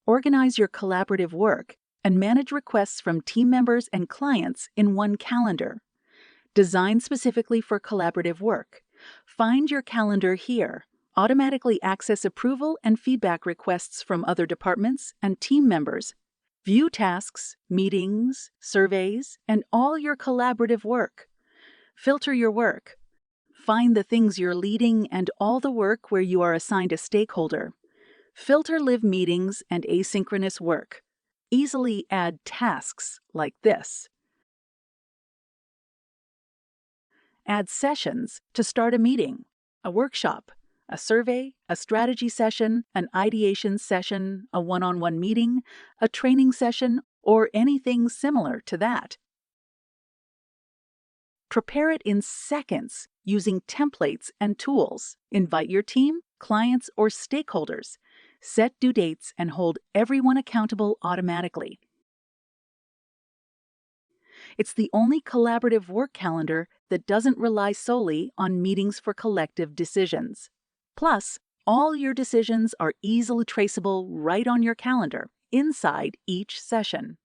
Organize your collaborative work and manage requests from team members and clients in one calendar. Designed specifically for collaborative work. Find your calendar here. Automatically access approval and feedback requests from other departments and team members. View tasks, meetings, surveys, and all your collaborative work. Filter your work. Find the things you're leading and all the work where you are assigned a stakeholder. Filter live meetings and asynchronous work. Easily add tasks like this. Add sessions to start a meeting, a workshop, a survey, a strategy session, an ideation session, a one-on-one meeting, a training session, or anything similar to that. Prepare it in seconds using templates and tools. Invite your team, clients, or stakeholders. Set due dates and hold everyone accountable automatically. It's the only collaborative work calendar that doesn't rely solely on meetings for collective decisions. Plus, all your decisions are easily traceable right on your calendar inside each session.